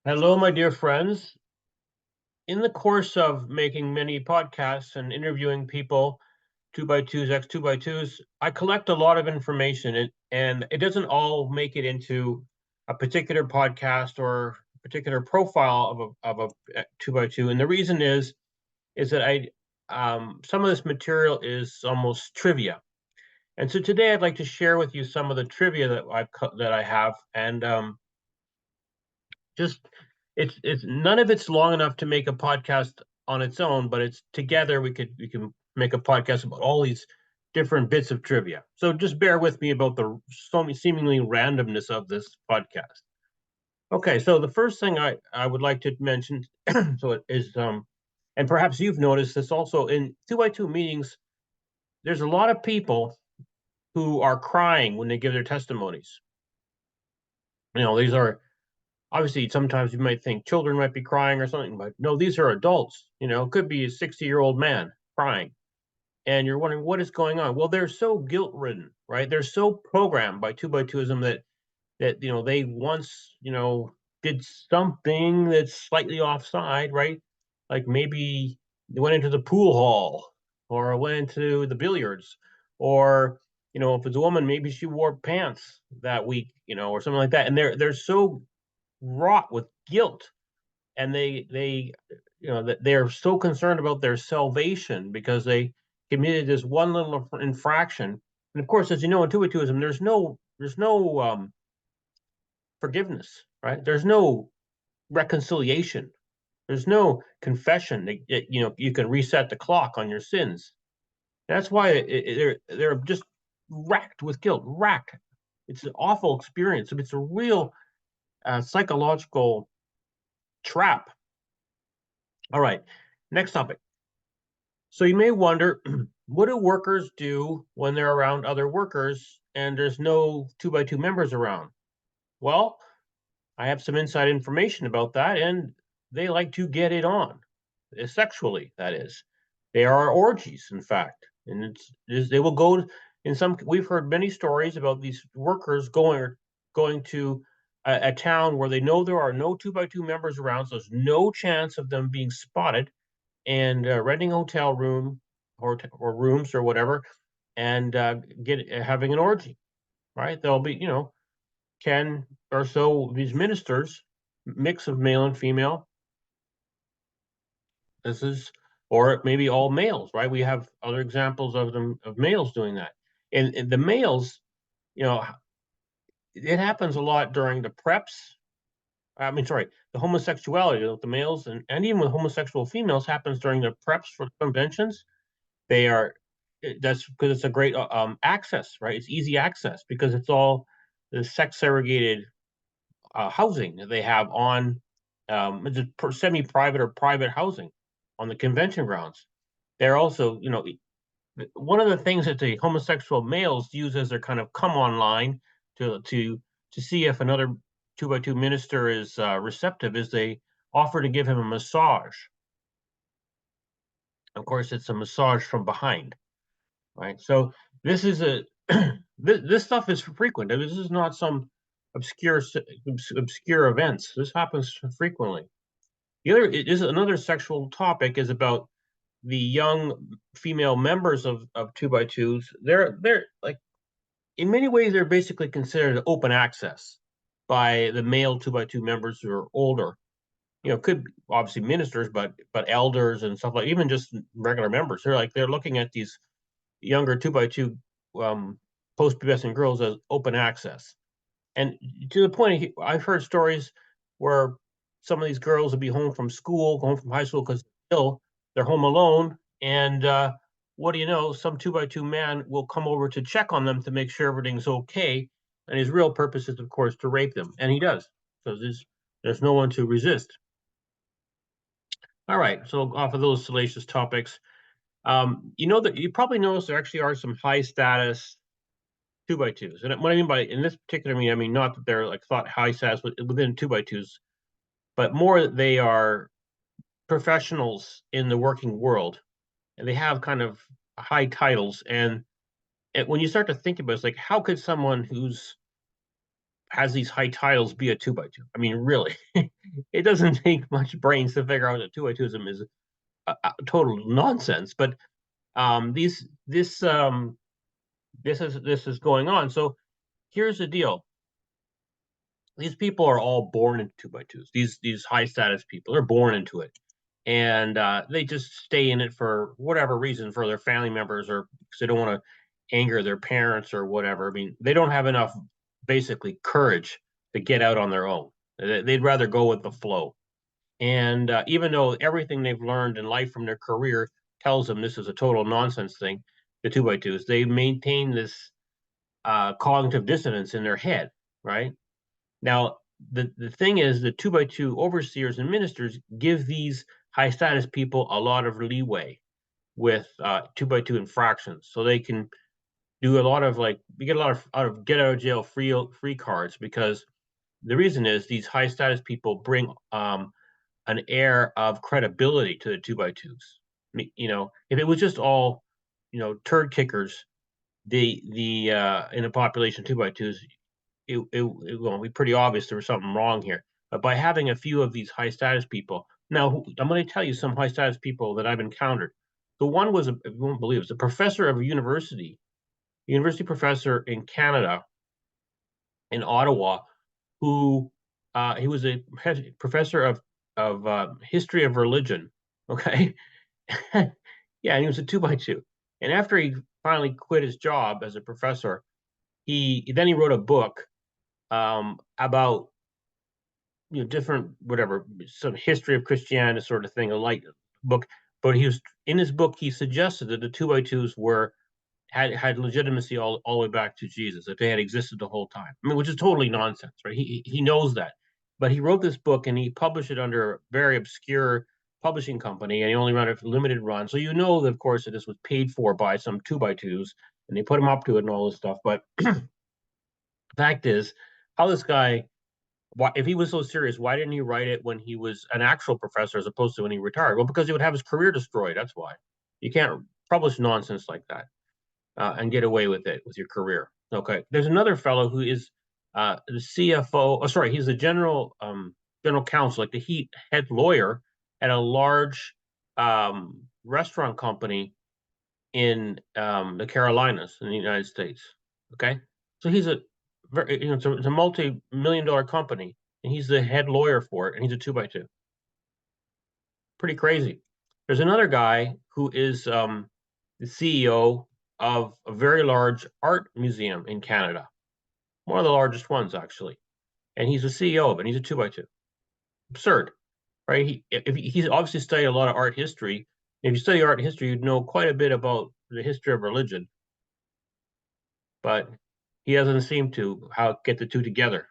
Hello, my dear friends. In the course of making many podcasts and interviewing people, two by twos, X two by twos, I collect a lot of information and it doesn't all make it into a particular podcast or a particular profile of a two by two. And the reason is that some of this material is almost trivia. And so today I'd like to share with you some of the trivia that I have and just it's none of it's long enough to make a podcast on its own, but it's together we can make a podcast about all these different bits of trivia. So just bear with me about the so seemingly randomness of this podcast. Okay, so the first thing I would like to mention, so it is and perhaps you've noticed this also in two by two meetings, there's a lot of people who are crying when they give their testimonies. These are obviously sometimes you might think children might be crying or something, but no, these are adults. It could be a 60-year-old man crying, and you're wondering what is going on. Well, they're so guilt ridden, right? They're so programmed by two by twoism that they once did something that's slightly offside, right? Like maybe they went into the pool hall or went into the billiards, or if it's a woman, maybe she wore pants that week, or something like that. And they're so wrought with guilt, and they that they're so concerned about their salvation because they committed this one little infraction. And of course, as you know, in intuitism, there's no forgiveness, right? There's no reconciliation. There's no confession that you can reset the clock on your sins. That's why they're just racked with guilt, racked. It's an awful experience. It's a real psychological trap. All right, next topic. So you may wonder, what do workers do when they're around other workers and there's no two by two members around? Well, I have some inside information about that, and they like to get it on, sexually, that is. They are orgies, in fact, and they will go in some. We've heard many stories about these workers going to a town where they know there are no two by two members around, so there's no chance of them being spotted, and renting a hotel room or rooms or whatever, and get having an orgy. Right? There'll be 10 or so these ministers, mix of male and female. This is, or maybe all males, right? We have other examples of males doing that, and the males, you know, it happens a lot during the preps. I mean, sorry, the homosexuality of the males and even with homosexual females happens during the preps for conventions. They are that's because it's a great access, right? It's easy access because it's all the sex segregated housing that they have on it's semi-private or private housing on the convention grounds. They're also, one of the things that the homosexual males use as their kind of come online to see if another two by two minister is receptive is they offer to give him a massage. Of course, it's a massage from behind, right? So this is a this stuff is frequent. This is not some obscure obscure events. This happens frequently. The other is another sexual topic is about the young female members of two by twos. They're like in many ways they're basically considered open access by the male two by two members who are older. Could be obviously ministers, but elders and stuff like even just regular members. They're looking at these younger two by two post-pubescent girls as open access. And to the point, I've heard stories where some of these girls will be home from school, home from high school because they're home alone. And what do you know? Some two by two man will come over to check on them to make sure everything's okay. And his real purpose is, of course, to rape them. And he does. So there's no one to resist. All right. So off of those salacious topics, that you probably noticed there actually are some high status two by twos. And what I mean by in this particular mean, I mean not that they're like thought high status within two by twos, but more that they are professionals in the working world, and they have kind of high titles. And when you start to think about it, it's like how could someone who's has these high titles be a 2x2. I mean, really, it doesn't take much brains to figure out that 2x2ism is a total nonsense. But these this is going on. So here's the deal: these people are all born into 2x2s. These high status people are born into it, and they just stay in it for whatever reason, for their family members, or because they don't want to anger their parents or whatever. I mean, they don't have enough basically courage to get out on their own. They'd rather go with the flow. And even though everything they've learned in life from their career tells them this is a total nonsense thing, the 2x2s, they maintain this cognitive dissonance in their head, right? Now, the thing is, the 2x2 overseers and ministers give these high status people a lot of leeway with 2x2 infractions, so they can do a lot of, like, you get a lot of get out of jail free cards, because the reason is these high status people bring an air of credibility to the 2x2s. You know, if it was just all, you know, turd kickers, the in the population 2x2s, it will be pretty obvious there was something wrong here. But by having a few of these high status people, now I'm going to tell you some high status people that I've encountered. The one was, you won't believe, it was a professor of a university professor in Canada, in Ottawa, who he was a professor of history of religion. Okay, yeah, and he was a 2x2. And after he finally quit his job as a professor, he wrote a book about, you know, different, whatever, some history of Christianity sort of thing, a light book. But he was, in his book, he suggested that the 2x2s were had legitimacy all the way back to Jesus, that they had existed the whole time. I mean, which is totally nonsense, right? He knows that, but he wrote this book and he published it under a very obscure publishing company, and he only ran it for limited run. So you know that, of course, that this was paid for by some 2x2s, and they put him up to it and all this stuff. But the fact is, how this guy, why, if he was so serious, why didn't he write it when he was an actual professor as opposed to when he retired? Well, because he would have his career destroyed. That's why. You can't publish nonsense like that and get away with it with your career. Okay. There's another fellow who is the CFO. Oh, sorry, he's the general counsel, like the head lawyer at a large restaurant company in the Carolinas in the United States. Okay, so he's a very, you know, it's a multi-million-dollar company, and he's the head lawyer for it, and he's a 2x2. Pretty crazy. There's another guy who is the CEO of a very large art museum in Canada, one of the largest ones actually, and he's the CEO of it. And he's a 2x2. Absurd, right? He's obviously studied a lot of art history. If you study art history, you'd know quite a bit about the history of religion, but he doesn't seem to how get the two together.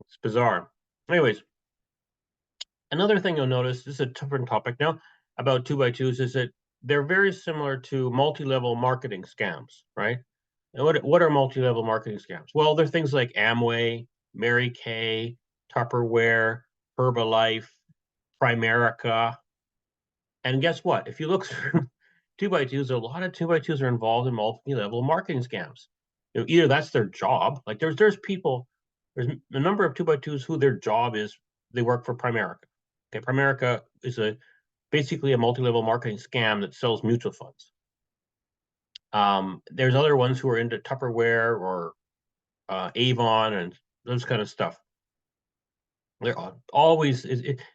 It's bizarre. Anyways, another thing you'll notice, this is a different topic now, about 2x2s, is that they're very similar to multi-level marketing scams, right? And what are multi-level marketing scams? Well, they're things like Amway, Mary Kay, Tupperware, Herbalife, Primerica. And guess what? If you look through 2x2s, a lot of 2x2s are involved in multi-level marketing scams. You know, either that's their job, like there's people, there's a number of 2x2s who their job is they work for Primerica. Okay, Primerica is basically a multi-level marketing scam that sells mutual funds. There's other ones who are into Tupperware or Avon and those kind of stuff. They're always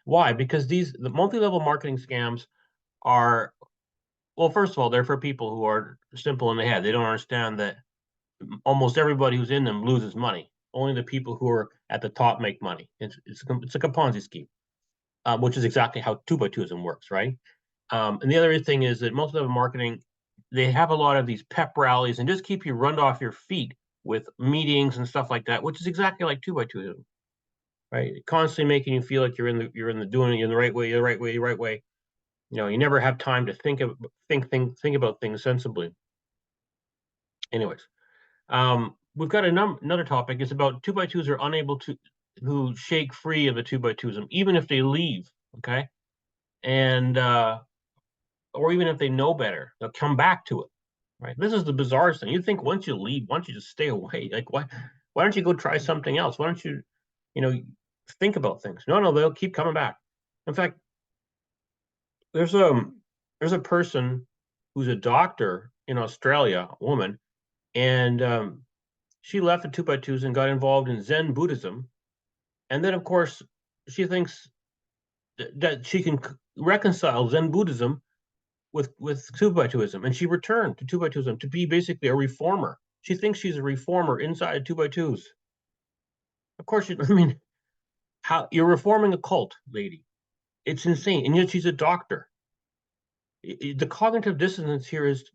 why? Because the multi-level marketing scams are, well, first of all, they're for people who are simple in the head. They don't understand that almost everybody who's in them loses money. Only the people who are at the top make money. It's like a Ponzi scheme, which is exactly how 2x2ism works, right? And the other thing is that most of the marketing, they have a lot of these pep rallies and just keep you run off your feet with meetings and stuff like that, which is exactly like 2x2ism, right? Constantly making you feel like you're in the doing it in the right way, the right way, the right way. You know, you never have time to think about things sensibly. Anyways, we've got another topic. It's about 2x2s are unable to shake free of the 2x2ism, even if they leave. Okay, and or even if they know better, they'll come back to it. Right. This is the bizarre thing. You think once you leave, once you just stay away, like what? Why don't you go try something else? Why don't you, you know, think about things? No, they'll keep coming back. In fact, there's a there's a person who's a doctor in Australia, a woman, and she left the two by twos and got involved in Zen Buddhism, and then of course she thinks that she can reconcile Zen Buddhism with two by twoism, and she returned to two by twoism to be basically a reformer. She thinks she's a reformer inside two by twos. Of course, I mean, how you're reforming a cult, lady? It's insane, and yet she's a doctor. The cognitive dissonance here is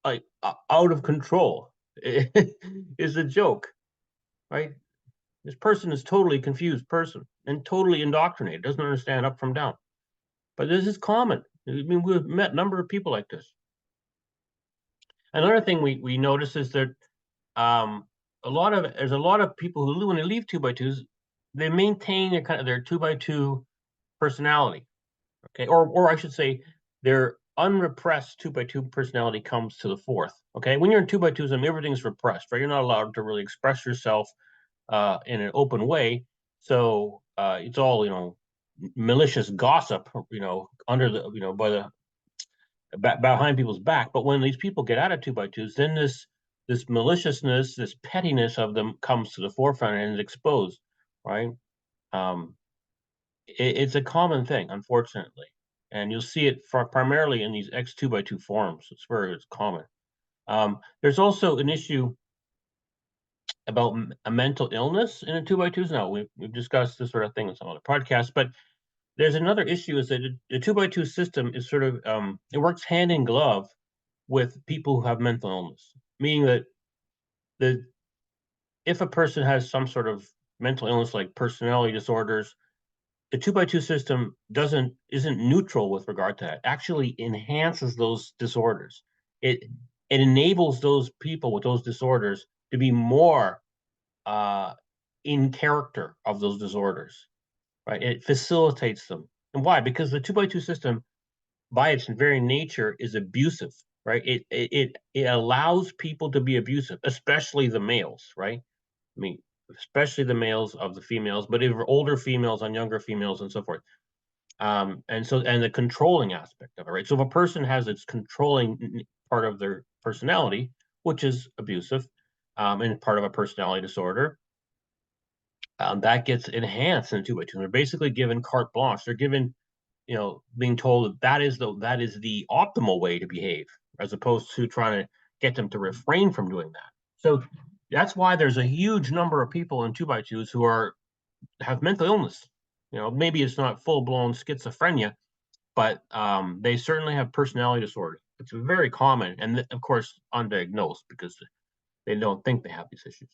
like out of control. Is a joke, right? This person is totally confused person and totally indoctrinated, doesn't understand up from down. But this is common. I mean, we've met a number of people like this. Another thing we notice is that there's a lot of people who when they leave two by twos, they maintain their kind of their two by two personality. Okay, or I should say, their unrepressed two by two personality comes to the fourth. Okay, when you're in two by twos, I mean, everything's repressed, right? You're not allowed to really express yourself in an open way. So it's all malicious gossip, under the by the behind people's back. But when these people get out of two by twos, then this maliciousness, this pettiness of them comes to the forefront and is exposed, right? Um, it's a common thing, unfortunately, and you'll see it primarily in these X two by two forums. It's where it's common. There's also an issue about a mental illness in a two by twos. Now we've discussed this sort of thing in some other podcasts, but there's another issue is that the two by two system is sort of it works hand in glove with people who have mental illness, meaning that the if a person has some sort of mental illness like personality disorders, the two by two system isn't neutral with regard to that. Actually enhances those disorders. It enables those people with those disorders to be more in character of those disorders, right? It facilitates them. And why? Because the two by two system, by its very nature, is abusive, right? It allows people to be abusive, especially the males, right? I mean, especially the males of the females, but even older females on younger females and so forth. And the controlling aspect of it, right? So if a person has its controlling part of their personality, which is abusive, and part of a personality disorder, that gets enhanced in two by two. They're basically given carte blanche. They're given, being told that that is the optimal way to behave, as opposed to trying to get them to refrain from doing that. So that's why there's a huge number of people in two by twos who have mental illness. Maybe it's not full blown schizophrenia, but they certainly have personality disorder. It's very common, and of course undiagnosed because they don't think they have these issues.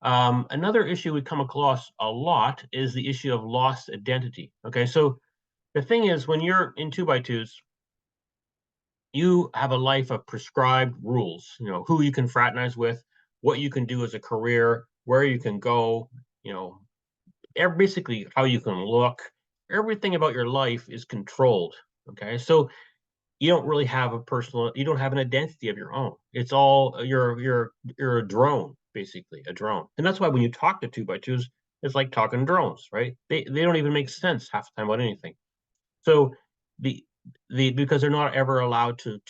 Another issue we come across a lot is the issue of lost identity. Okay, so the thing is, when you're in two by twos, you have a life of prescribed rules. Who you can fraternize with, what you can do as a career, where you can go. Basically how you can look. Everything about your life is controlled. Okay, so you don't really have you don't have an identity of your own. It's all you're a drone, basically a drone. And that's why when you talk to two by twos, it's like talking drones, right? They don't even make sense half the time about anything. So the because they're not ever allowed to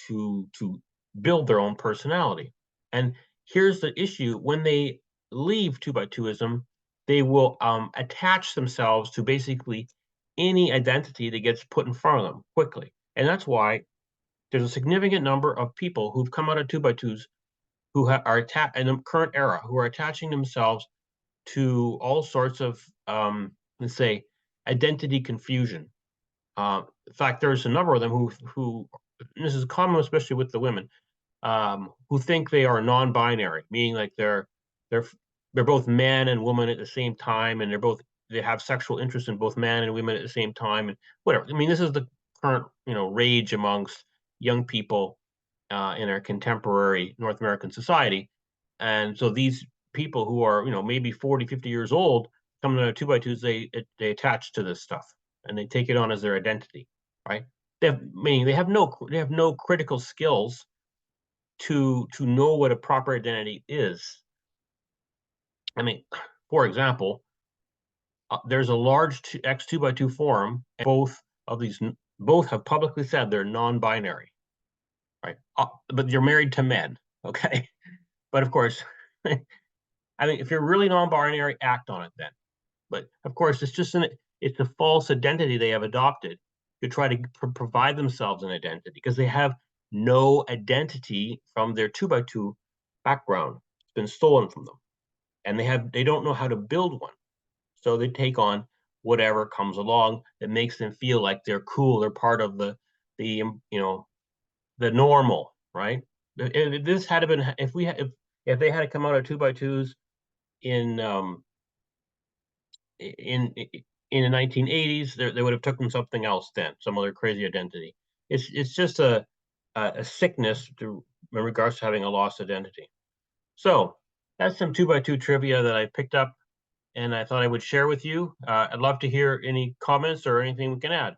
build their own personality. And here's the issue: when they leave two by twoism, they will attach themselves to basically any identity that gets put in front of them quickly. And that's why there's a significant number of people who've come out of two by twos who are in the current era who are attaching themselves to all sorts of let's say identity confusion. In fact, there's a number of them who this is common, especially with the women, who think they are non-binary, meaning like they're both man and woman at the same time, and they have sexual interest in both man and women at the same time, and whatever. I mean, this is the current rage amongst young people in our contemporary North American society, and so these people who are maybe 40, 50 years old coming to two by twos, they attach to this stuff and they take it on as their identity, right? Meaning they have no critical skills to know what a proper identity is. I mean, for example, there's a large X2x2 forum, and both have publicly said they're non-binary, right? But you're married to men, okay? But of course, I mean, if you're really non-binary, act on it then. But of course, it's a false identity they have adopted to try to provide themselves an identity, because they have no identity from their 2x2 background. It's been stolen from them, and they don't know how to build one. So they take on whatever comes along that makes them feel like they're cool. They're part of the normal, right? If this had been if they had come out of 2x2s in in in the 1980s, they would have taken something else then, some other crazy identity. It's just a sickness in regards to having a lost identity. So that's some 2x2 trivia that I picked up, and I thought I would share with you. I'd love to hear any comments or anything we can add.